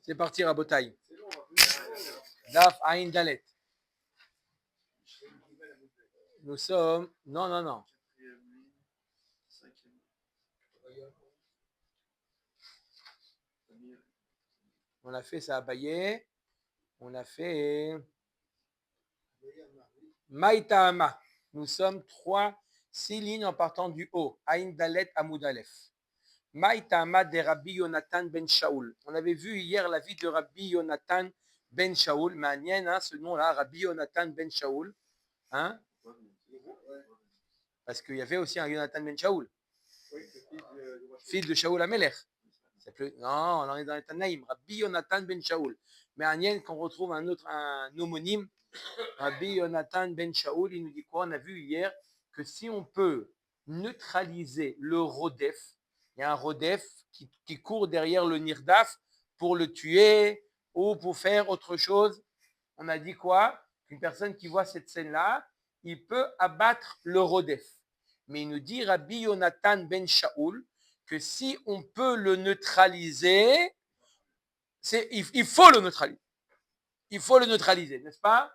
C'est parti, Rabotai. Daf Ain Dalet. Nous sommes. Non. On a fait ça à Baye. On a fait Maïtama. Nous sommes 6 lignes en partant du haut. Ain Dalet Amoud Aleph. Maïtama de Rabbi Yonatan ben Shaoul. On avait vu hier la vie de Rabbi Yonatan ben Shaoul. Manienne, hein, ce nom-là, Rabbi Yonatan ben Shaoul. Hein? Parce qu'il y avait aussi un Yonatan ben Shaoul. Fils de Shaoul Amelech. Non, on est dans les Tanaïm. Rabbi Yonatan ben Shaoul. Mais Aniel, qu'on retrouve un homonyme, Rabbi Yonatan ben Shaoul, il nous dit quoi? On a vu hier que si on peut neutraliser le Rodef, il y a un Rodef qui court derrière le Nirdaf pour le tuer ou pour faire autre chose. On a dit quoi? Qu'une personne qui voit cette scène-là, il peut abattre le Rodef. Mais il nous dit Rabbi Yonatan ben Shaoul que si on peut le neutraliser, il faut le neutraliser. Il faut le neutraliser, n'est-ce pas?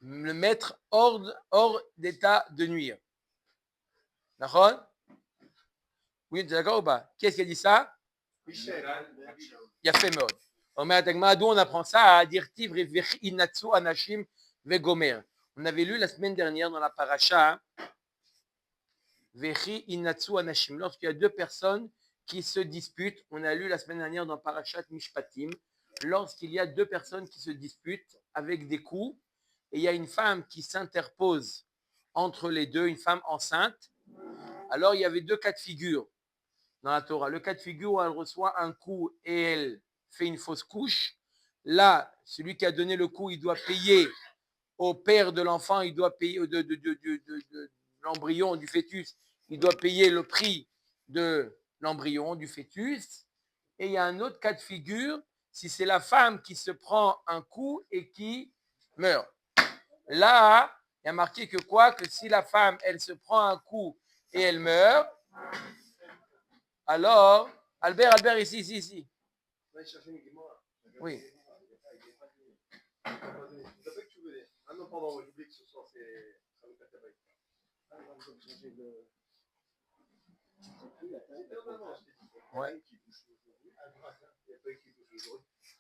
Le mettre hors d'état de nuire. D'accord? Oui, tu es d'accord ou pas? Qui est-ce qui a dit ça? Michel. Il a fait mode. D'où on apprend ça à dire inatsu anashim vegomer. On avait lu la semaine dernière dans la paracha Vechi inatsu anashim. Lorsqu'il y a deux personnes qui se disputent, on a lu la semaine dernière dans Parashat Mishpatim, lorsqu'il y a deux personnes qui se disputent avec des coups, et il y a une femme qui s'interpose entre les deux, une femme enceinte, alors il y avait deux cas de figure dans la Torah. Le cas de figure où elle reçoit un coup et elle fait une fausse couche. Là, celui qui a donné le coup, il doit payer au père de l'enfant, il doit payer de l'embryon, du fœtus, il doit payer le prix de l'embryon, du fœtus. Et il y a un autre cas de figure, si c'est la femme qui se prend un coup et qui meurt. Là, il y a marqué que quoi? Que si la femme, elle se prend un coup et elle meurt, alors, Albert, ici. Oui. Ah non, pardon, j'oublie que ce soir c'est ouais.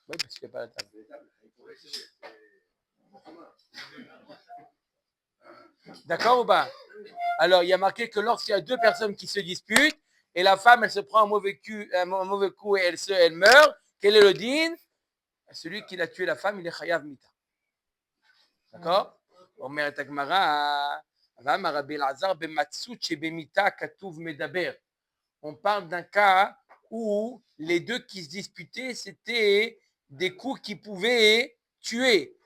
Oui, parce qu'il n'y a pas la table. D'accord ou pas? Alors, il y a marqué que lorsqu'il y a deux personnes qui se disputent et la femme, elle se prend un mauvais coup et elle meurt, quel est le din? Celui qui a tué la femme, il est chayav mita. D'accord? Omer Tagmara, on parle d'un cas où les deux qui se disputaient, c'était des coups qui pouvaient tuer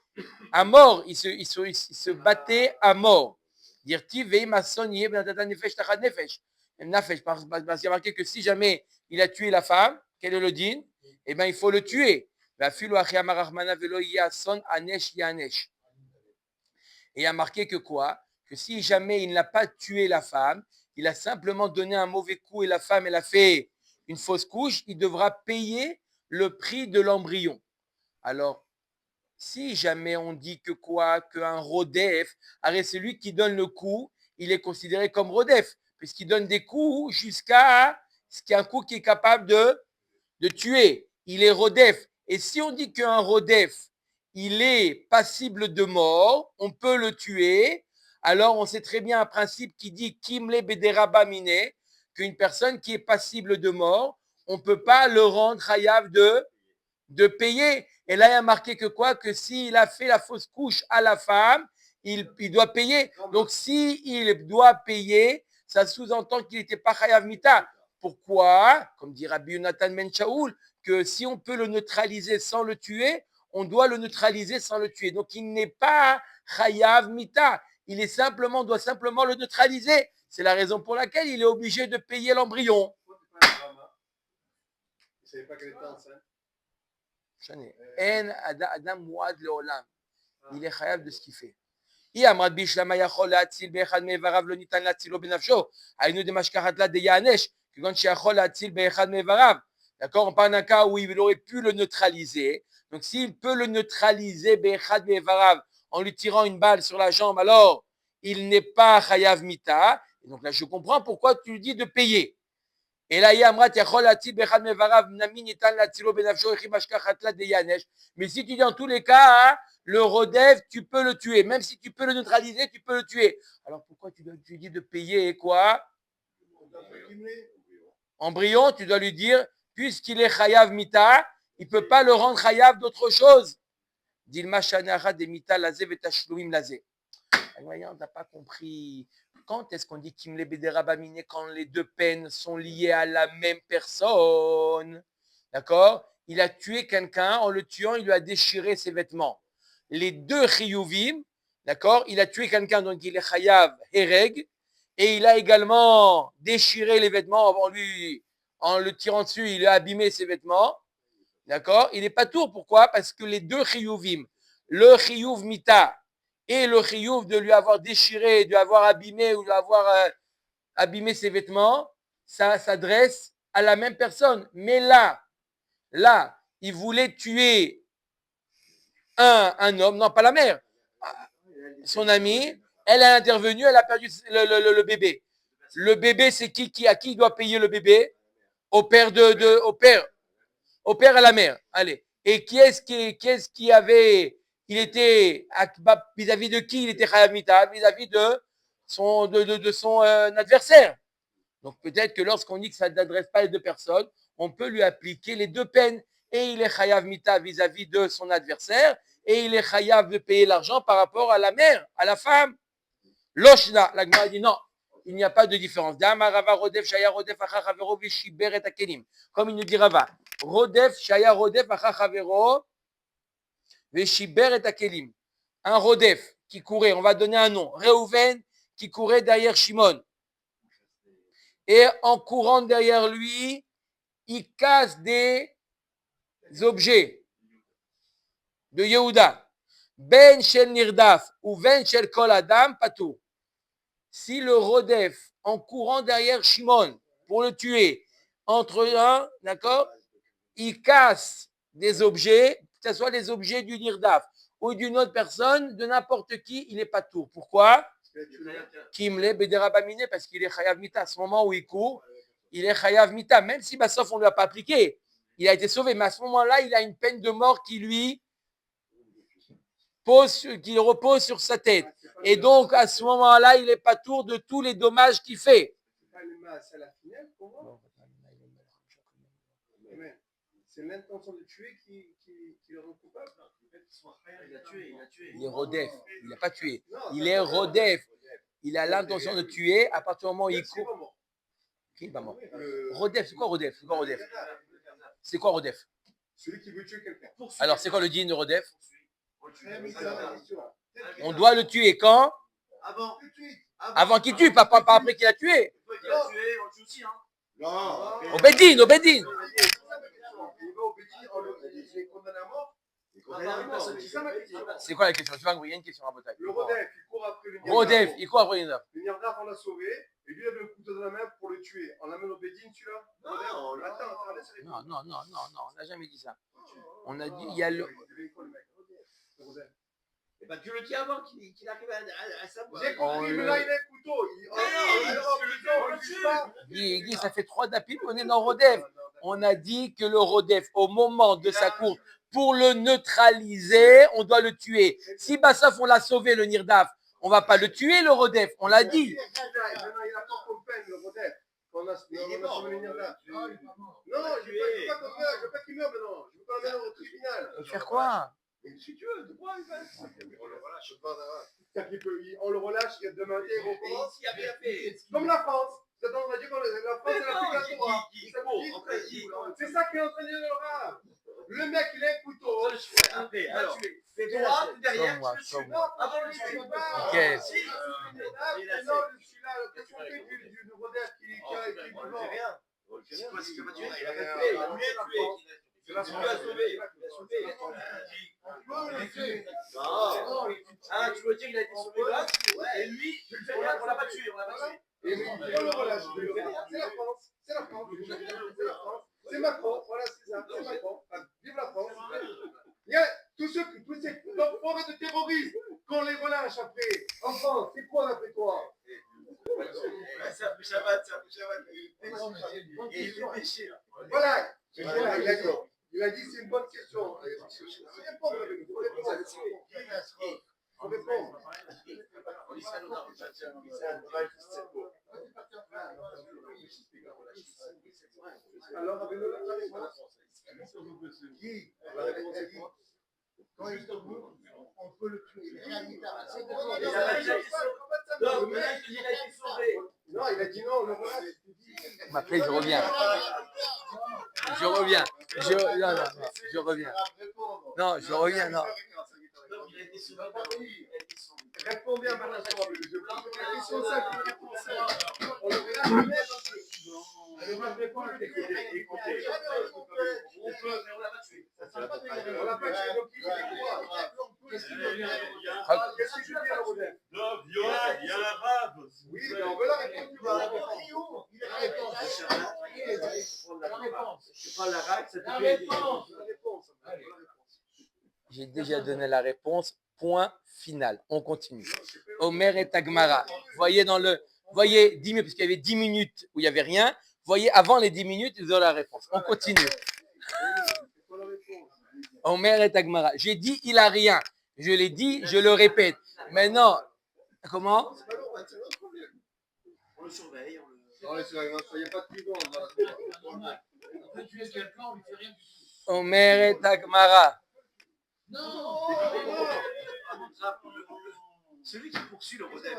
à mort. Ils se battaient à mort. Parce qu'il y a marqué que si jamais il a tué la femme, quel est le din? Eh bien, il faut le tuer. Et il y a marqué que quoi? Que si jamais il n'a pas tué la femme, il a simplement donné un mauvais coup et la femme, elle a fait une fausse couche, il devra payer le prix de l'embryon. Alors, si jamais on dit que quoi? Qu'un rodef, c'est lui qui donne le coup, il est considéré comme rodef, puisqu'il donne des coups jusqu'à ce qu'il y a un coup qui est capable de tuer. Il est rodef. Et si on dit qu'un rodef, il est passible de mort, on peut le tuer, alors on sait très bien un principe qui dit Kimle Bederaba Mine, qu'une personne qui est passible de mort, on ne peut pas le rendre hayav de payer. Et là, il y a marqué que quoi? Que s'il a fait la fausse couche à la femme, il doit payer. Donc, s'il doit payer, ça sous-entend qu'il n'était pas chayav mita. Pourquoi? Comme dit Rabbi Yonatan ben Shaoul, que si on peut le neutraliser sans le tuer, on doit le neutraliser sans le tuer. Donc, il n'est pas chayav mita. Doit simplement le neutraliser. C'est la raison pour laquelle il est obligé de payer l'embryon. Il ne savait pas qu'elle était enceinte. En Adam Mouad Leolam. Il est chayav de ce qu'il fait. היא אמרת בישלמה יכול להציל באחד מאיבריו לא ניתן להצילו בנפשו, היינו דמשכחת לה דיענש, כגון שיכול להציל באחד מאיבריו. D'accord, on parle d'un cas où il aurait pu le neutraliser. Donc s'il peut le neutraliser באחד מאיבריו en lui tirant une balle sur la jambe, alors il n'est pas chayav mita. Et donc là je comprends pourquoi tu lui dis de payer. Et là, mais si tu dis en tous les cas, hein, le rodef, tu peux le tuer. Même si tu peux le neutraliser, tu peux le tuer. Alors pourquoi tu dis de payer quoi? Embryon, tu dois lui dire, puisqu'il est chayav mita, il ne peut pas le rendre chayav d'autre chose. Dilma shanara de mita lazé vetashlumim lazé. On n'a pas compris. Quand est-ce qu'on dit Kimle Bederabamine quand les deux peines sont liées à la même personne? D'accord? Il a tué quelqu'un, en le tuant, il lui a déchiré ses vêtements. Les deux chiyuvim, d'accord? Il a tué quelqu'un, donc il est chayav hereg, et il a également déchiré les vêtements en le tirant dessus, il a abîmé ses vêtements. D'accord? Il n'est pas tour. Pourquoi? Parce que les deux chiyuvim, le chiyuv mita, et le chiyuv de lui avoir déchiré, de lui avoir abîmé ou de lui avoir abîmé ses vêtements, ça s'adresse à la même personne. Mais là, il voulait tuer un homme, non pas la mère, son ami, elle a intervenu, elle a perdu le bébé. Le bébé, c'est à qui il doit payer le bébé? Au père au père et à la mère. Allez. Et qui est-ce qui avait, il était, vis-à-vis de qui il était chayav mita? Vis-à-vis de son adversaire. Donc peut-être que lorsqu'on dit que ça n'adresse pas les deux personnes, on peut lui appliquer les deux peines. Et il est chayav mita vis-à-vis de son adversaire, et il est chayav de payer l'argent par rapport à la mère, à la femme. Loshna, la Gemara dit non, il n'y a pas de différence. Comme il nous dit Rava, Rodef, Shaya Rodef, Achachavero, Veshiber et Akelim. Un Rodef qui courait, on va donner un nom, Reuven qui courait derrière Shimon. Et en courant derrière lui, il casse des objets de Yehuda. Ben Shel Nirdaf ou Ben Shel Kol Adam, Patou. Si le Rodef, en courant derrière Shimon pour le tuer, entre un, d'accord, il casse des objets, que ce soit les objets du Nirdaf ou d'une autre personne, de n'importe qui, il n'est pas tour. Pourquoi? Kimle Bederabamine, parce qu'il est chayav mita. À ce moment où il court, il est chayav mita. Même si Bassof, on ne lui a pas appliqué, il a été sauvé. Mais à ce moment-là, il a une peine de mort qui repose sur sa tête. Et donc, à ce moment-là, il n'est pas tour de tous les dommages qu'il fait. C'est l'intention de tuer qui le rend coupable. Il est rodef. Il n'a pas tué. Il est rodef. Il a l'intention de tuer à partir du moment où il court. Qui va mort? Rodef, c'est quoi Rodef? C'est quoi Rodef? Celui qui veut tuer quelqu'un. Alors, c'est quoi le digne de Rodef? On doit le tuer quand? Avant qu'il tue, pas après qu'il a tué. Il a tué, on tue aussi, hein? Non. Au Bedin. C'est quoi la question? Tu vas envoyer une question à Botaï. Le Rodef, il court après le Nirdaf. Rodef, il court après le Nirdaf. Le Nirdaf, on l'a sauvé, et lui, il avait le couteau dans la main pour le tuer. On l'amène au Bédine, celui-là? Non, attends, non, on n'a jamais dit ça. On a dit, il y a le. Eh ben, tu le dis avant qu'il arrive à savoir. J'ai compris, mais là, il a un couteau. Guy, ça fait 3 dapim, on est dans Rodef. On a dit que le Rodef, au moment de sa course, pour le neutraliser, on doit le tuer. Si Bassof, on l'a sauvé, le Nirdaf, on ne va pas le tuer, le Rodef. On l'a dit. Il a pas comme peine, le Rodef. On a sauvé le Nirdaf. Non, je ne veux pas qu'il meure maintenant. Je veux pas l'amener au tribunal. Faire quoi? Si tu veux, de quoi il va? On le relâche, il demain, il recommence. Comme la France. On a dit que la France, elle a fait la Torah. C'est ça qui est entraîné dans le rap. Le mec, il a un couteau. Après, alors, c'est toi, derrière, tu le tues. Avant le tuer. Ok. Non, celui-là, qu'est-ce qu'on fait du Rodef qui est vivant? Rien. C'est toi, si tu vas tuer, il a fait, il a voulu tuer. Tu l'as sauvé. Il a sauvé. Ah, tu veux dire il a été sauvé là. Et lui, on l'a pas tué. Et on le relâche. C'est la France. C'est la France. C'est Macron. Voilà, c'est ça. C'est Macron. Vive la France. Il y a tous ces forêts de terroristes qu'on les relâche après. En France, c'est quoi d'après toi? C'est un peu Shabbat. Et il est péché. Voilà. Il a dit c'est une bonne question. Faut répondre. Alors, avez-vous la réponse? Qui? La réponse est qui? Quand il on peut le tuer. Non, mais là, il te dit qu'il a été sauvé. Non, il a dit non, le relâche. Après, je reviens. Je reviens. Je reviens. Non, je reviens, non. Il a été sauvé. Réponds bien, madame. La question simple, réponse simple. On le relâche. Elle va répondre. Écoutez. On peut, mais on l'a pas tué. On l'a pas tué, donc il dit quoi? Qu'est-ce qu'il veut dire? Qu'est-ce qu'il veut dire, Rodin? Non, il y a l'arabe. Oui, mais on veut la réponse du bas. La réponse. Je prends l'arabe, ça te La fait réponse. J'ai déjà donné la réponse. Point final. On continue. Omer et Tagmara. Voyez 10 minutes, parce qu'il y avait 10 minutes où il n'y avait rien. Voyez, avant les 10 minutes, ils ont la réponse. On continue. Omer et Tagmara. J'ai dit, il a rien. Je l'ai dit, je le répète. Maintenant, comment? On le surveille. Non, il n'y a pas de prison. On peut tuer quelqu'un, on lui fait rien du tout. Omer et Tagmara. Non. Celui qui poursuit le Rodef.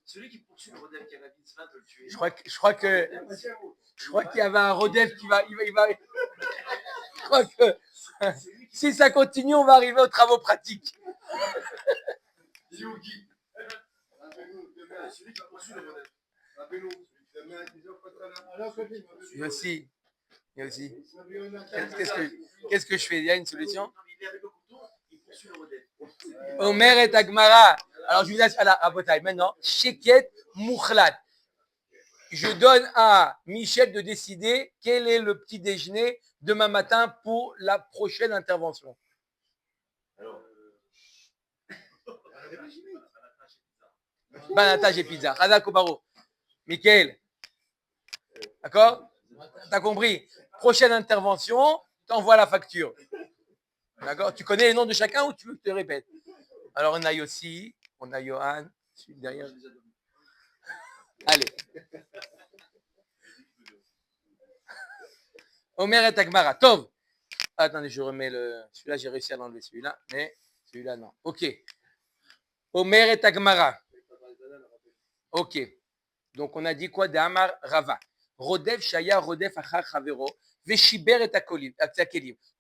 Celui qui poursuit le Rodef qui a la mitzvah de le tuer. Je crois qu'il y avait un Rodef qui va. Je crois que si ça continue, on va arriver aux travaux pratiques. Celui qui poursuit le Rodef. Il y a aussi. Qu'est-ce que je fais? Il y a une solution? Il est avec le couteau, il poursuit le Rodef. Omer et Tagmara. Alors je vous laisse à la bataille. Maintenant, Sheket Mouchlat. Je donne à Michel de décider quel est le petit déjeuner demain matin pour la prochaine intervention. Banatage et pizza. Rada Kobaro. Michael. D'accord? T'as compris? Prochaine intervention, t'envoies la facture. D'accord? Tu connais les noms de chacun ou tu veux que je te répète? Alors on a Yossi, on a Johan, celui derrière. Allez. Omer et Tagmara. Tov. Attendez, je remets le. Celui-là, j'ai réussi à l'enlever celui-là, mais celui-là, non. Ok. Omer et Tagmara. Ok. Donc on a dit quoi? D'Amar Rava. Rodef Shaya, Rodef Achar Chavero, Veshiber et Takelim.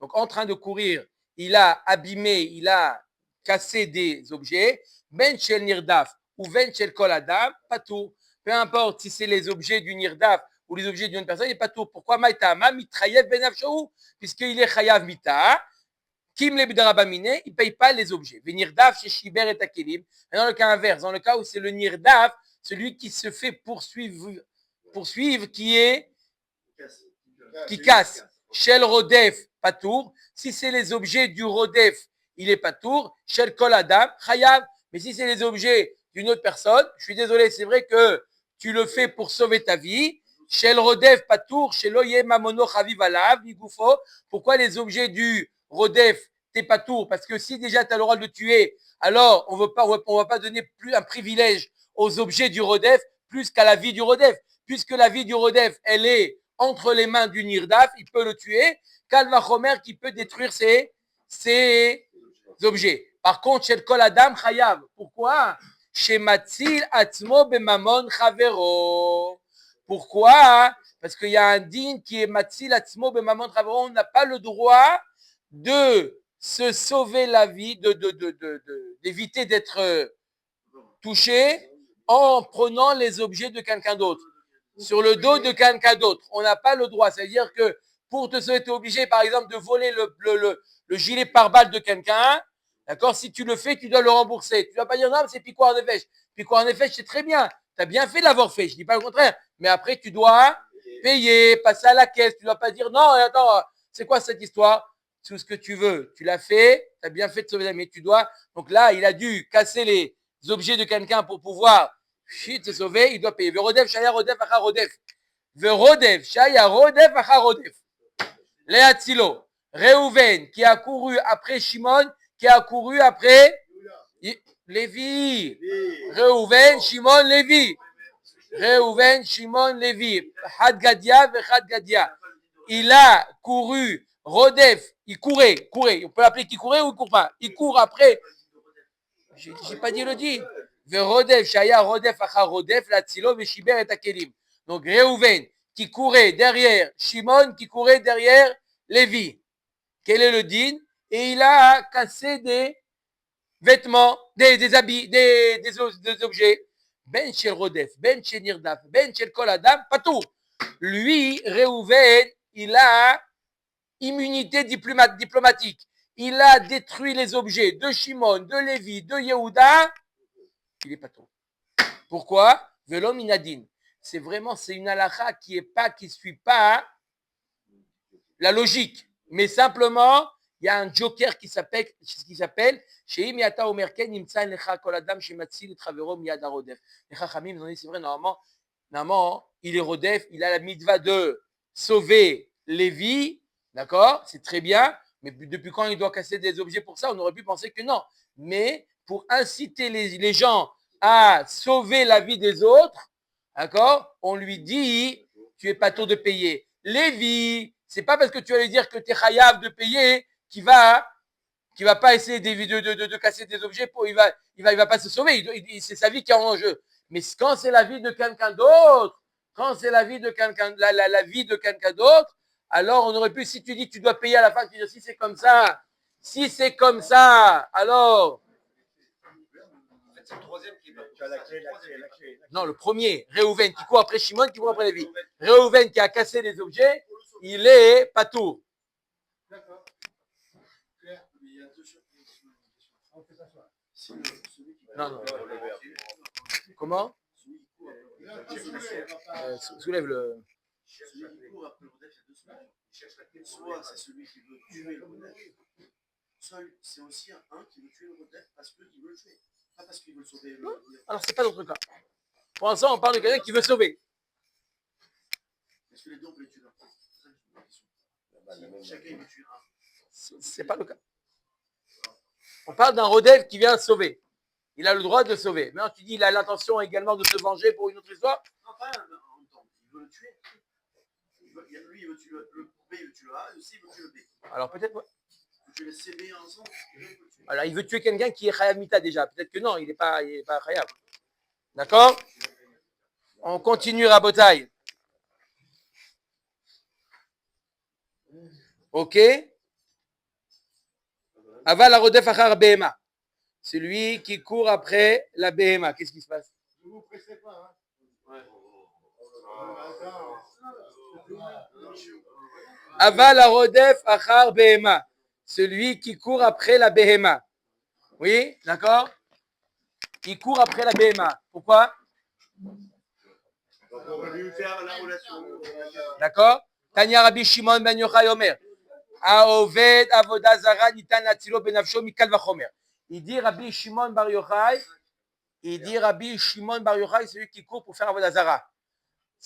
Donc en train de courir, il a abîmé, il a cassé des objets. Ben Shel Nirdaf ou Ben Shel Kol Adam, pas tout. Peu importe si c'est les objets du Nirdaf ou les objets d'une personne, il n'est pas tout. Pourquoi Maïtama Mitrayev Ben Afshaou? Puisqu'il est Chayav Mita. Kim le Bidarabamine, il ne paye pas les objets. Nirdaf chez Shiber et Takelim. Et dans le cas inverse, dans le cas où c'est le Nirdaf, celui qui se fait poursuivre qui casse. Shel Rodef, Patour. Si c'est les objets du Rodef, il est Patour. Shel Kol Adam, Chayav. Mais si c'est les objets d'une autre personne, je suis désolé, c'est vrai que tu le fais pour sauver ta vie. Shel Rodef, Patour. Shel Oye Mamono Chaviv Alav, Migufo. Pourquoi les objets du Rodef, t'es Patour? Parce que si déjà tu as le droit de le tuer, alors on va pas donner plus un privilège aux objets du Rodef plus qu'à la vie du Rodef. Puisque la vie du Rodef, elle est entre les mains du Nirdaf, il peut le tuer. Kalva Chomer qui peut détruire ses objets. Par contre, chez le Kol Adam, Chayav. Pourquoi? Chez Matzil Atzmo Bemamon Chavero. Pourquoi? Parce qu'il y a un digne qui est Matzil Atzmo Bemamon Chavero. On n'a pas le droit de se sauver la vie, d'éviter d'être touché en prenant les objets de quelqu'un d'autre. Sur le dos de quelqu'un d'autre. On n'a pas le droit. C'est-à-dire que pour te sauver, tu es obligé, par exemple, de voler le gilet pare-balles de quelqu'un. D'accord? Si tu le fais, tu dois le rembourser. Tu ne dois pas dire non, c'est Picouar Nefesh. Picouar Nefesh, c'est très bien. Tu as bien fait de l'avoir fait. Je ne dis pas le contraire. Mais après, tu dois payer, passer à la caisse. Tu ne dois pas dire non, attends, c'est quoi cette histoire? Tout ce que tu veux. Tu l'as fait, tu as bien fait de sauver la vie. Mais tu dois. Donc là, il a dû casser les objets de quelqu'un pour pouvoir se sauver. Il doit payer. Verodev, Shaya, Rodef, Acha, Rodef. Verodev, Shaya, Rodef, Acha, Rodef. Léatzilo. Réhouven, qui a couru après Shimon, qui a couru après Lévi. Réhouven, Shimon, Lévi. Réhouven, Shimon, Lévi. Had Gadia, Vechad Gadia. Il a couru, Rodef, il courait. On peut l'appeler qui courait ou il court pas. Il court après. J'ai pas dit le dit. Verodef, Shaya, Rodef, Acha, Rodef, Latzilo, Veshiber et Akelim. Donc Réhouven, qui courait derrière Shimon, qui courait derrière Lévi. Quel est le din? Et il a cassé des vêtements, des habits, des objets. Ben Shel Rodef, Ben Shel Nirdaf, Ben Shel Kol Adam, pas tout. Lui, Réhouven, il a immunité diplomatique. Il a détruit les objets de Shimon, de Lévi, de Yehuda. Il est pas tout. Pourquoi? Velo minadin. C'est une halakha qui suit pas la logique. Mais simplement, il y a un joker qui s'appelle Sheim Yata Omerken Nimtsa Lecha Kol Adam Shematzil Travero Miyad Rodef. Les Chachamim ils ont dit c'est vrai, normalement, il est Rodef, il a la mitzvah de sauver Lévi, d'accord, c'est très bien, mais depuis quand il doit casser des objets pour ça? On aurait pu penser que non. Mais pour inciter les gens à sauver la vie des autres, d'accord, on lui dit tu es pas tôt de payer. Lévi, c'est pas parce que tu vas lui dire que tu es chayav de payer qu'il va pas essayer de casser des objets pour il va pas se sauver. C'est sa vie qui est en jeu. Mais quand c'est la vie de quelqu'un d'autre, la vie de quelqu'un d'autre, alors on aurait pu, si tu dis que tu dois payer à la fin, tu dis si c'est comme ça, alors. C'est le troisième qui est pas. Tu as la clé. Non, le premier, Réhouven, qui court après Shimon, qui court après Lévi. Réhouven qui a cassé les objets, il est patour. D'accord. Claire, mais il y a deux choses. On fait ça soir. Non. Comment? Soulève le. Celui qui court après le Rodef, il y a deux semaines. Soit c'est celui qui veut tuer le Rodef, soit c'est aussi un qui veut tuer le Rodef parce qu'il veut le tuer. Pas parce qu'il veut le sauver. Alors, c'est pas notre cas. Pour l'instant, on parle de quelqu'un qui veut sauver. Est-ce que les deux on peut les tuer d'un coup? C'est ça la question. Si chacun veut tuer un. C'est pas le cas. On parle d'un Rodef qui vient sauver. Il a le droit de sauver. Maintenant, tu dis il a l'intention également de se venger pour une autre histoire. Non, pas en même temps. Il veut le tuer. Lui, il veut tuer le B, il veut tuer le A, et aussi il veut tuer le B. Alors, peut-être, ouais. Il veut tuer les CB ensemble. Alors, il veut tuer quelqu'un qui est Chayav Mita déjà. Peut-être que non, il n'est pas Chayav. D'accord? On continue, Rabotai. Ok? Aval Arodef Achar Behema. Celui qui court après la Behema. Qu'est-ce qui se passe? Ne vous pressez pas. Aval Arodef Achar Behema. Celui qui court après la Behema. Oui, d'accord? Il court après la Behema. Pourquoi? Donc on va lui faire la relation. D'accord? Tanya Rabbi Shimon ben Yochai Omer. Aoved Avoda Zara Nitan Latzilo ben Avsho Mikal Vachomer. Il dit Rabbi Shimon bar Yochai. Celui qui court pour faire Avoda Zara.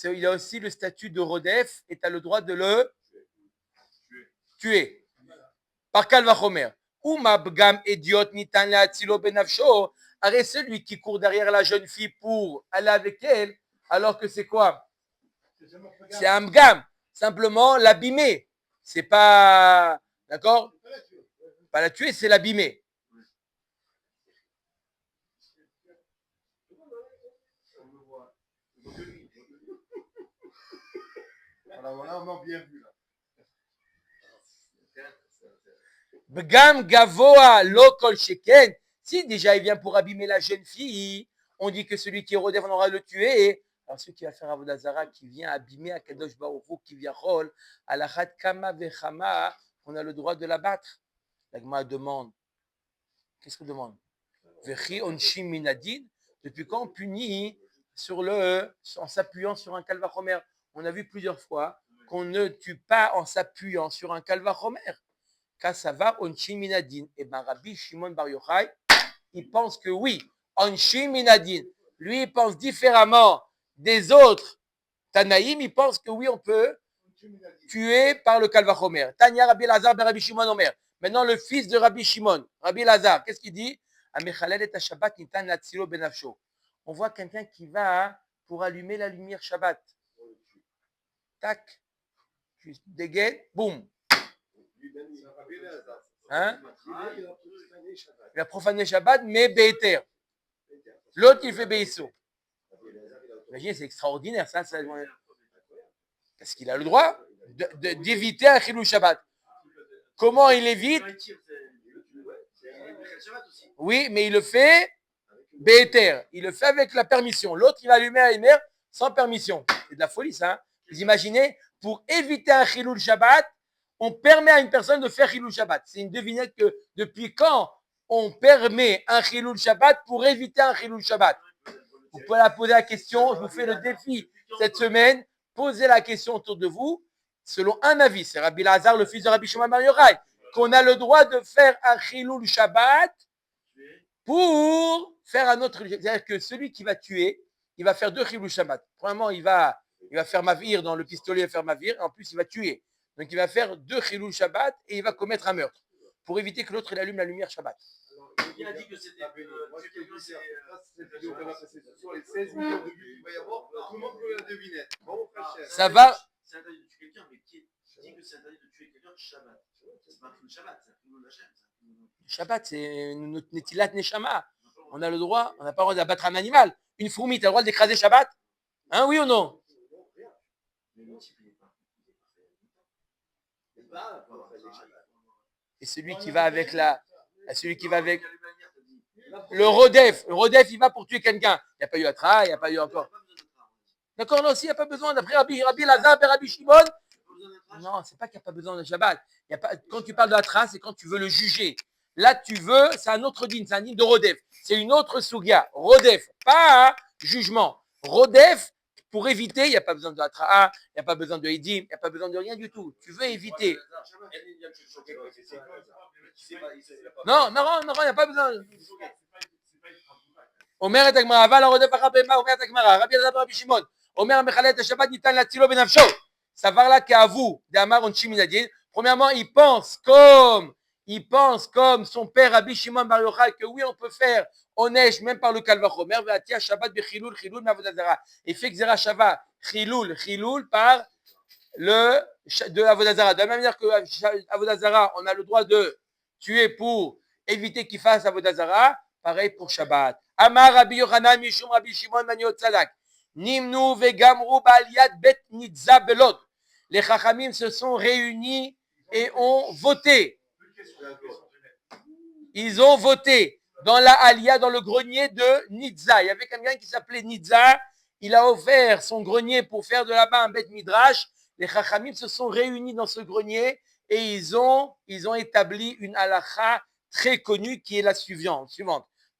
Il a aussi le statut de Rodef et tu as le droit de le tuer. Par Kal Vachomer. Ou Mabgam Idiot Nitan Latzilo ben Avsho. Arrête celui qui court derrière la jeune fille pour aller avec elle, alors que c'est quoi? C'est un Mgam. Simplement l'abîmer. C'est pas. D'accord? Pas la tuer, c'est l'abîmer. Alors là, on a bien vu. Bgam Gavoa Lokol Sheken. Si déjà il vient pour abîmer la jeune fille, on dit que celui qui est Rodef, on aura le tuer. Alors celui qui va faire Avodah Zara, qui vient abîmer Akadosh Baruch Hu, qui vient Rol, Alachat Kama Vechama, on a le droit de l'abattre. La Gemara demande Qu'est-ce qu'on demande? Vechi onshim minadin. Depuis quand on punit en s'appuyant sur un calvachomer? On a vu plusieurs fois qu'on ne tue pas en s'appuyant sur un calvachomer. Kassava onshim minadin. Et ben Rabbi Shimon Bar Yochai, il pense que oui, onshim minadin. Lui, il pense différemment des autres Tanaïm. Il pense que oui, on peut tuer par le calvachomer. Tanya Rabbi Lazar ben Rabbi Shimon Omer. Maintenant, le fils de Rabbi Shimon, Rabbi Lazar, qu'est-ce qu'il dit? On voit quelqu'un qui va pour allumer la lumière Shabbat. Tac, tu dégaines, boum. Hein? Il a profané Shabbat, mais Béter. L'autre, il fait Béissou. Imaginez, c'est extraordinaire, ça. Parce qu'il a le droit d'éviter un Chilou Shabbat. Comment il évite? Oui, mais il le fait Béter. Il le fait avec la permission. L'autre, il va allumer la lumière sans permission. C'est de la folie, ça. Hein? Vous imaginez, pour éviter un Chilou Shabbat, on permet à une personne de faire Chilou Shabbat. C'est une devinette que depuis quand on permet un Chilou Shabbat pour éviter un Chilou Shabbat? Vous pouvez la poser la question. Je vous fais le défi cette semaine. Posez la question autour de vous. Selon un avis, c'est Rabbi Lazar, le fils de Rabbi Shimon Bar Yochai, qu'on a le droit de faire un Chilul Shabbat pour faire un autre. C'est-à-dire que celui qui va tuer, il va faire deux Chilul Shabbat. Premièrement, il va faire mavir dans le pistolet, il va faire mavir. En plus, il va tuer. Donc, il va faire deux Chilul Shabbat et il va commettre un meurtre pour éviter que l'autre il allume la lumière Shabbat. Il a dit que c'était sur les 16 millions de vues qu'il va y avoir, tout le monde veut la devinette. Bon, ça va. C'est interdit de tuer quelqu'un, mais qui dit que c'est interdit de tuer quelqu'un Shabbat? C'est pas un Shabbat, c'est un Chilul Hashem. Shabbat, c'est notre Netilat Neshama. On a le droit, on n'a pas le droit d'abattre un animal. Une fourmi, tu as le droit d'écraser Shabbat? Hein, oui ou non? Et celui qui va avec le Rodef, il va pour tuer quelqu'un. Il n'y a pas eu Atra, il n'y a pas eu encore. D'accord, non, s'il n'y a pas besoin, d'après Rabbi Lazar et Rabbi Shimon, non, c'est pas qu'il n'y a pas besoin de Shabbat. Quand tu parles de Atra, c'est quand tu veux le juger. Là, c'est un autre din, c'est un din de Rodef. C'est une autre sugia. Rodef, pas jugement. Rodef, pour éviter, il n'y a pas besoin de Atra, il n'y a pas besoin de Edim, il n'y a pas besoin de rien du tout. Tu veux éviter. Non, il n'y a pas besoin. Omer et Agmara, va la Rodef Achabema, Omer et Agmara, Rabbi Lazar, Rabbi Shimon, Omer Mechalet et Shabbat, Nitan Latilo Benafsho. Ça va là qu'à vous, d'Amar Onshim Minadin. Premièrement, il pense comme son père Rabbi Shimon Bar Yochai que oui, on peut faire Onesh même par le Kalvachomer, Ve'atia Shabbat Bechilul, Chilul Mavodazara. Et fait Xera Shabbat, Chilul par de Avodazara. De la même manière que Avodazara, on a le droit de tuer pour éviter qu'il fasse Avodazara, pareil pour Shabbat. Amar Rabbi Yochanan Mishum Rabbi Shimon Maniot Tzadak. Nimnu vegamru ba'aliyat bet nitza belod. Les Chachamim se sont réunis et ont voté. Ils ont voté dans la Aliyah, dans le grenier de Nitza. Il y avait quelqu'un qui s'appelait Nitza. Il a offert son grenier pour faire de là-bas un Bet Midrash. Les Chachamim se sont réunis dans ce grenier et ils ont établi une halakha très connue qui est la suivante.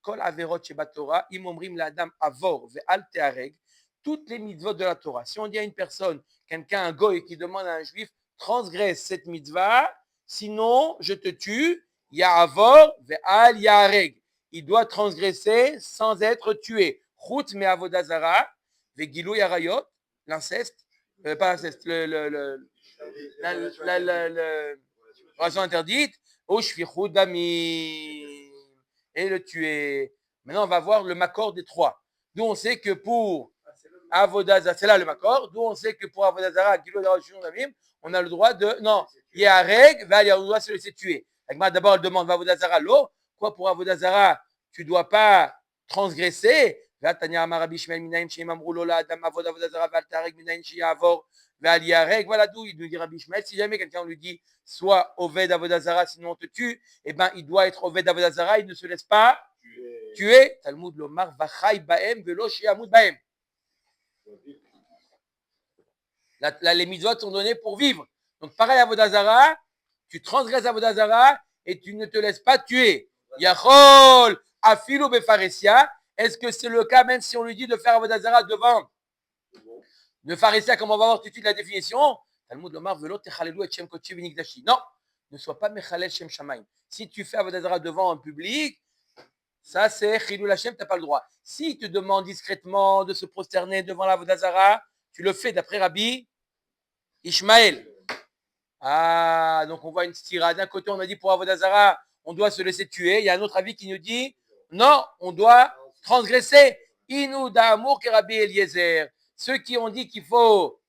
Kol averot sheba Torah, im omrim l'adam avor ve'al te'areg. Toutes les mitzvot de la Torah. Si on dit à une personne, quelqu'un, un goy qui demande à un juif, transgresse cette mitzvah, sinon je te tue, ya'avor ve'al ya'areg. Il doit transgresser sans être tué. Chut me avodazara, ve'gilou yarayot, l'inceste, pas l'inceste, la relation interdite, ou shfichut dami, et le tuer. Maintenant, on va voir le makor des trois. D'où on sait que pour Avodazara, c'est là le makor, d'où on sait que pour Avodazara, on a le droit de. Non, il y a un règle, on doit se laisser tuer. D'abord, elle demande Avodazara l'eau. Quoi pour Avodazara, tu ne dois pas transgresser. Voilà, d'où il nous dit Rabbi Ishmael, si jamais quelqu'un lui dit soit Oved Avodazara, sinon on te tue, eh ben il doit être Oved Avodazara, il ne se laisse pas tuer. Talmud Lomar, Vachai Baem, Velo Shiamud Baem. Les mitzvot sont donnés pour vivre. Donc pareil à Avodazara, tu transgresses Avodazara et tu ne te laisses pas tuer. Yachol, Afilo Befaresia. Est-ce que c'est le cas même si on lui dit de faire Avodah Zara devant le Pharisien, comme on va voir tout de suite la définition? Talmud Lomar, Velo Techalelu et Shem Kodesh V'Nikdashi. Non, ne sois pas Mechalel Shem Shamaim. Si tu fais Avodah Zara devant un public, ça c'est Chilul Hashem, tu n'as pas le droit. Si tu demandes discrètement de se prosterner devant la Avodah Zara, tu le fais d'après Rabbi Ishmael. Ah, donc on voit une stira. D'un côté, on a dit pour Avodah Zara, on doit se laisser tuer. Il y a un autre avis qui nous dit non, on doit transgresser. Inou d'Amour que Rabbi Eliezer. Ceux qui ont dit qu'il faut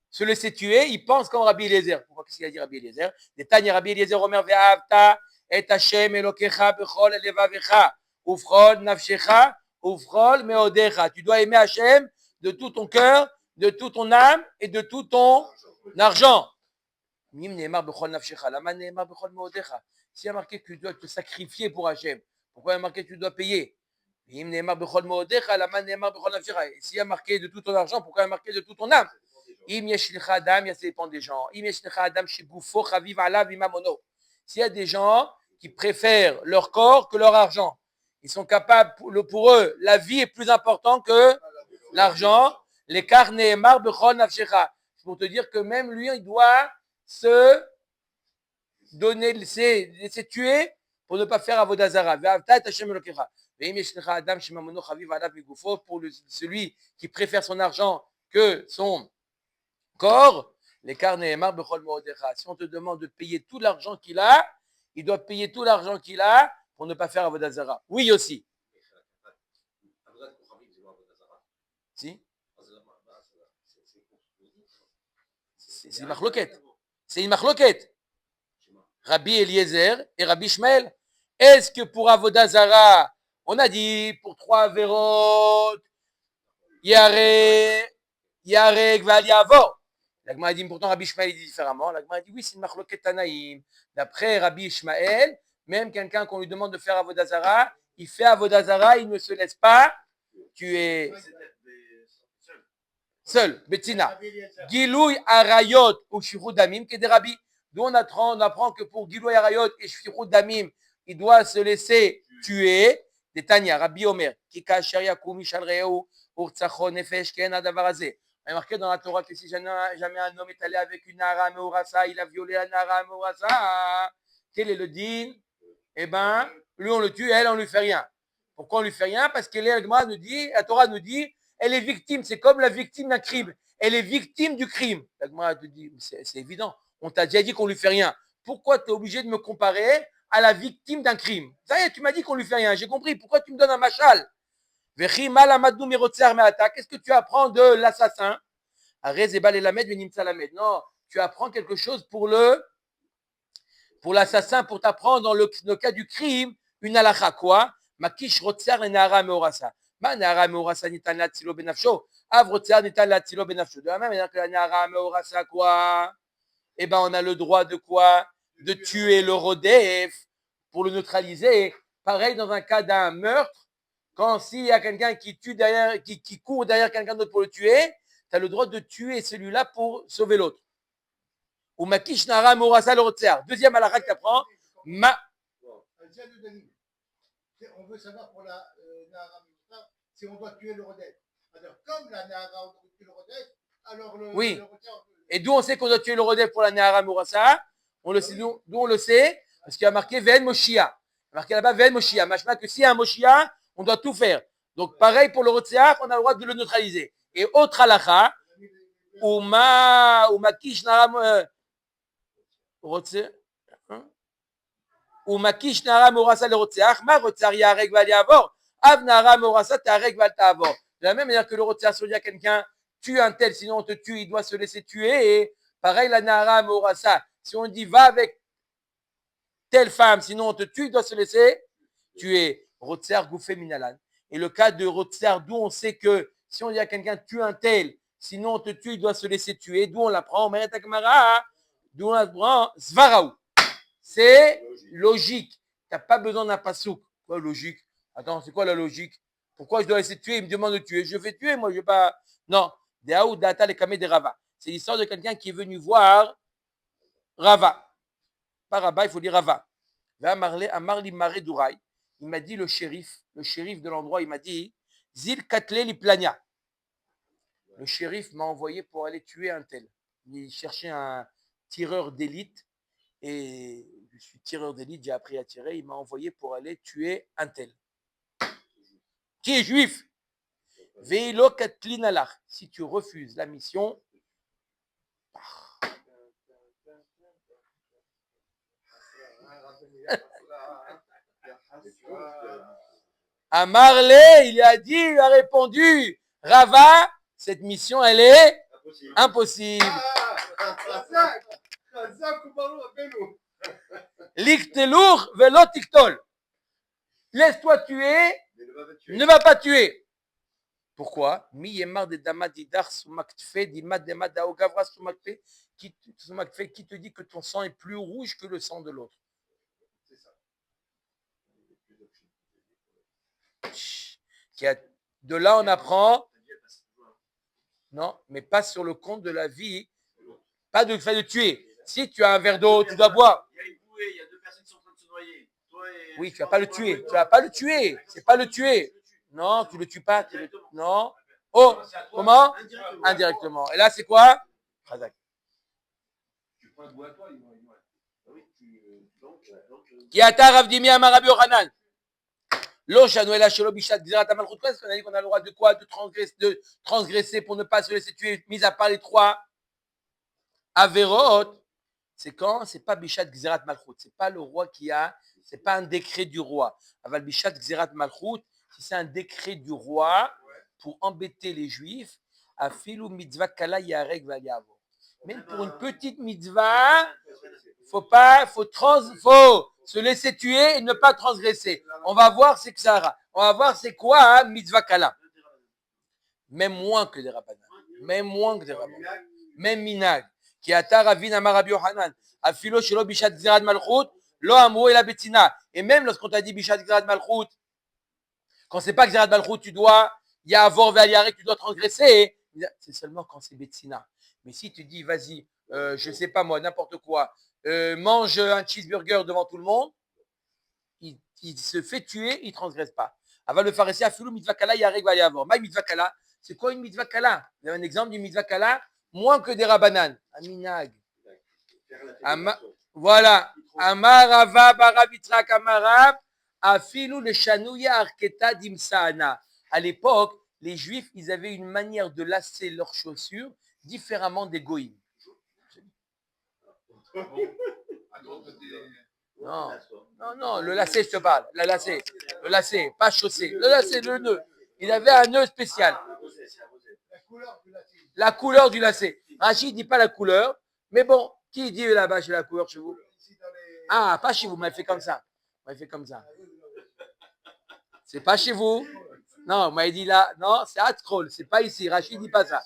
se laisser tuer, ils pensent comme Rabbi Eliezer. Pourquoi qu'est-ce qu'il a dit Rabbi Eliezer? Netanya Rabbi Eliezer Omer ve'avta et Hashem Elokecha bechol levavecha ufchol nafshecha ufchol meodecha. Tu dois aimer Hashem de tout ton cœur, de toute ton âme et de tout ton argent. S'il y a marqué que tu dois te sacrifier pour Hachem, pourquoi il y a marqué que tu dois payer? S'il y a marqué de tout ton argent, pourquoi il y a marqué de tout ton âme? Ça dépend des gens. S'il y a des gens qui préfèrent leur corps que leur argent, ils sont capables, pour eux, la vie est plus importante que l'argent. Les carnets c'est pour te dire que même lui, il doit se donner, laisser tuer pour ne pas faire Avodah Zara. Pour celui qui préfère son argent que son corps, les carnets bechol meodecha. Si on te demande de payer tout l'argent qu'il a, il doit payer tout l'argent qu'il a pour ne pas faire Avodah Zara. Oui aussi. Si? C'est une marloquette. C'est une marloquette. Rabbi Eliezer et Rabbi Ishmael. Est-ce que pour Avodah Zara, on a dit pour 3 verot, Yarek, Val Yavor. L'Agma a dit pourtant Rabbi Ishmael dit différemment. L'Agma a dit oui, c'est une marloquette Tanaïm. D'après Rabbi Ishmael, même quelqu'un qu'on lui demande de faire Avodah Zara, il fait Avodah Zara, il ne se laisse pas tuer. Seul, Bettina. Gilouy Arayot ou Shirut Damim, qui est des rabbis. D'où on apprend que pour Gilouy Arayot et Shirut Damim, il doit se laisser tuer. Des Tanya, Rabbi Omer, Kika Sharia Kumi Shalreu, Urtsachon Nefesh Ken Adavarazé. Il est marqué dans la Torah que si jamais un homme est allé avec une Nara Meorasa, il a violé la Nara Meorasa. Quel est le din? Eh bien, lui on le tue, elle on ne lui fait rien. Pourquoi on ne lui fait rien? Parce que la Torah nous dit, elle est victime, c'est comme la victime d'un crime. Elle est victime du crime. La Gemara te dit, c'est évident, on t'a déjà dit qu'on ne lui fait rien. Pourquoi tu es obligé de me comparer à la victime d'un crime? Ça y est, tu m'as dit qu'on ne lui fait rien, j'ai compris. Pourquoi tu me donnes un machal? Qu'est-ce que tu apprends de l'assassin? Non, tu apprends quelque chose pour l'assassin, pour t'apprendre dans le cas du crime, une halakha, quoi? Makish rotzer le nahara meorasa. Ma nahara meorasa nitan latzilo benafsho. Av rotzer nitan latzilo benafsho. De la même manière que la nahara meorasa, quoi? Eh ben, on a le droit de quoi? De tuer le rodef pour le neutraliser. Pareil dans un cas d'un meurtre. Quand s'il y a quelqu'un qui court derrière quelqu'un d'autre pour le tuer, tu as le droit de tuer celui-là pour sauver l'autre. Ou makish nahara meorasa le rotzer. Deuxième halakha que tu apprends. On veut savoir pour la Nahara Meorasa si on doit tuer le Rodef. Alors, comme la Nahara, on doit tuer le Rodef, alors oui. Le Rodef. Et d'où on sait qu'on doit tuer le Rodef pour la Nahara Meorasa? D'où on le sait? Parce qu'il y a marqué Ve'en Moshia. Il y a marqué là-bas Ve'en Moshia. Machma que s'il y a un Moshia, on doit tout faire. Donc, pareil pour le Rotseach, on a le droit de le neutraliser. Et autre halakha, ou makish nahara Rotseach. Ou makish nahara meorasa le rotseach, ma rotseach yarek val yavor, av nahara meorasa tarek val ta'avor. De la même manière que le rotseach, si on dit à quelqu'un, tue un tel, sinon on te tue, il doit se laisser tuer. Et pareil, la nahara meorasa, si on dit va avec telle femme, sinon on te tue, il doit se laisser tuer. Rotseach gouffé minalan. Et le cas de rotseach, d'où on sait que si on dit à quelqu'un, tue un tel, sinon on te tue, il doit se laisser tuer. D'où on l'apprend, d'où on l'apprend, svaraou. C'est logique. Tu n'as pas besoin d'un pasouk. Quoi, logique? Attends, c'est quoi la logique? Pourquoi je dois laisser tuer? Il me demande de tuer. Je vais tuer, moi, je ne vais pas. Non. C'est l'histoire de quelqu'un qui est venu voir Rava. Pas Rava, il faut dire Rava. Amarli Mare Douraï. Il m'a dit le shérif de l'endroit, il m'a dit Zil Katle Liplania. Le shérif m'a envoyé pour aller tuer un tel. Il cherchait un tireur d'élite et je suis tireur d'élite, j'ai appris à tirer. Il m'a envoyé pour aller tuer un tel. Qui est juif. Veilo Katlin Alach. Si tu refuses la mission, Amarle, il a dit, il a répondu, Rava, cette mission, elle est impossible. Liktelour velo tiktol. Laisse-toi tuer, ne va pas tuer. Pourquoi? Mi yemar de damadidar sumaktfe, dimad demad daogavra sumaktfe, qui te dit que ton sang est plus rouge que le sang de l'autre. De là, on apprend. Non, mais pas sur le compte de la vie. Pas de fait de tuer. Si tu as un verre d'eau, tu dois boire. Il y a une bouée, il y a deux personnes qui sont en train de se noyer. Oui, tu vas pas le tuer. Tu vas pas le tuer. C'est pas le tuer. Non, tu le tues pas. Non. Oh, comment? Indirectement. Et là, c'est quoi? Qui a Ravdimi Amar Rabbi Yochanan. Est-ce qu'on a dit qu'on a le droit de quoi? De transgresser pour ne pas se laisser tuer, mis à part les trois Averot. C'est quand? C'est pas Bishat Gzerat Malchut. C'est pas le roi qui a, c'est pas un décret du roi. Aval Bishat Gzerat Malchut, si c'est un décret du roi pour embêter les juifs, Afilu mitzvah kala yarek valiavo. Même pour une petite mitzvah, faut se laisser tuer et ne pas transgresser. On va voir c'est que ça. On va voir c'est quoi mitzvah kala. Même moins que des rabbanan. Même moins que des rabbanan. Même minag. Qui ata ravin amar Rabbi Yochanan. Afilo shelo bishat gzerat malchut lo amru ela betzina. Et même lorsqu'on t'a dit bishat gzerat malchut, quand c'est pas gzerat malchut, tu dois yavor ve'aliyarek, tu dois transgresser. C'est seulement quand c'est betzina. Mais si tu dis vas-y, je sais pas moi, n'importe quoi, mange un cheeseburger devant tout le monde, il se fait tuer, il ne transgresse pas. Avant le pharisien, afilou mitzvah kala yarek va y avoir. Ma mitzvah kala, c'est quoi une mitzvah kala? Vous avez un exemple d'une mitzvah kala moins que des rabbanan. Aminag. Voilà. Amarava baravitrak amarab afilou le chanouya arketa dimsaana. À l'époque, les juifs, ils avaient une manière de lasser leurs chaussures différemment des goïms. Non, le lacet, je te parle. Le lacet, pas chaussé. Le lacet, le nœud. Il avait un nœud spécial. La couleur du lacet. Rachid ne dit pas la couleur, mais bon, qui dit là-bas chez la couleur chez vous? Ah, pas chez vous, mais fait comme ça. C'est pas chez vous. Non, vous m'avez dit là. Non, c'est Hatzkrol, c'est pas ici. Rachid ne dit pas ça.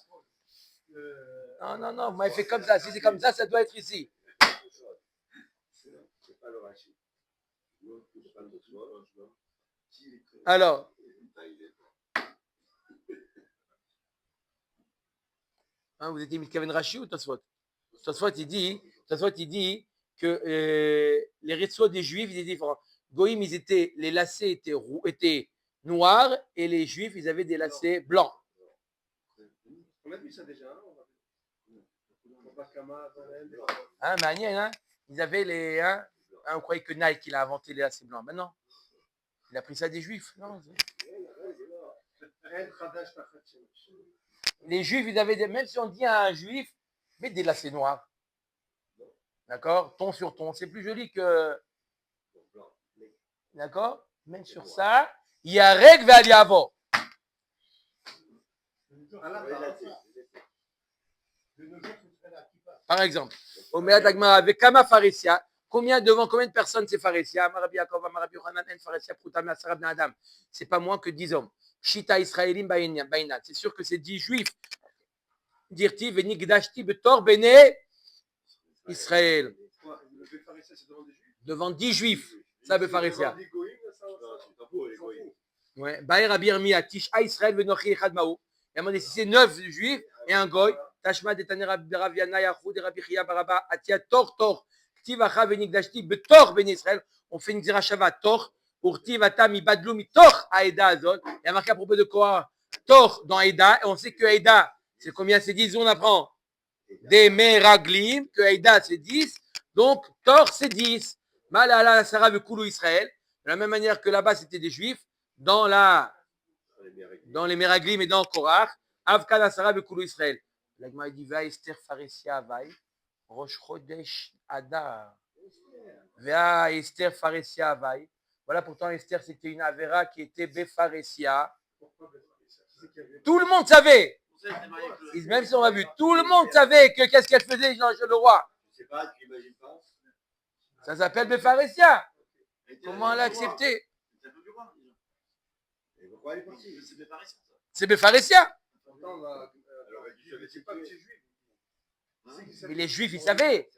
Non, vous m'avez fait comme ça. Si c'est comme ça, ça doit être ici. Alors, vous étiez Mitkaven Rashi ou Tosfot? Tosfot, il dit que les ritzvot des juifs, ils étaient différents. Goïm, les lacets étaient noirs et les juifs, ils avaient des lacets blancs. On a vu ça déjà. Hein? Ils avaient les. On croyait que Nike il a inventé les lacets blancs. Mais non. Il a pris ça des juifs. Non. Les juifs, ils avaient même si on dit à un juif, mets des lacets noirs. D'accord? Ton sur ton. C'est plus joli que. D'accord? Même sur ça, il y a règle vers l'yavo. Par exemple, avec Kama Pharesia, combien de personnes c'est Pharesia? Marabi Yaakov, Marabi Yochanan, En Pharesia, Prutam, Asarab Nadam. C'est pas moins que 10 hommes. Shita Israélim Bainat. C'est sûr que c'est 10 juifs. Dirti, Veni Gdashti, Betor, Bene, Israël. Devant 10 juifs. Ça veut Pharesia. Ouais. Baer Abir Mia, Tisha Israël, Venochi Echad Maou. Et à un moment donné, si c'est 9 juifs et un goy, Tashma de Tanera Raviana Yahou de Rabbi Chia Baraba Atia Tor Ktivacha Venigdashti Betor Ben Israël. on fait une zirachava, tor, urti vata mi badlu mi tor aeda azot. Il y a marqué à propos de quoi? Tor dans Aida, et on sait que Aida, c'est combien? C'est 10, on apprend des meraglim, que Aida c'est 10, donc Tor c'est 10. Malala Sarah Vekoulou Israël, de la même manière que là-bas c'était des juifs, dans les meraglim et dans Korach, Avkana Sarah Vekoulou Israël. L'agma dit va Esther Pharesia Vai, Rosh Chodesh Adar. Va Esther Pharesia Vai. Voilà, pourtant Esther c'était une Avera qui était Bepharesia. Tout le monde savait. Même si on l'a vu, tout le monde savait que qu'est-ce qu'elle faisait, le roi. Je sais pas, tu n'imagines pas. Ça s'appelle Bepharesia. Comment elle a accepté? Et pourquoi elle est partie? C'est Bepharesia. Pourtant, alors, elle dit, je ne sais pas que c'est juif. Mais les juifs, ils savaient.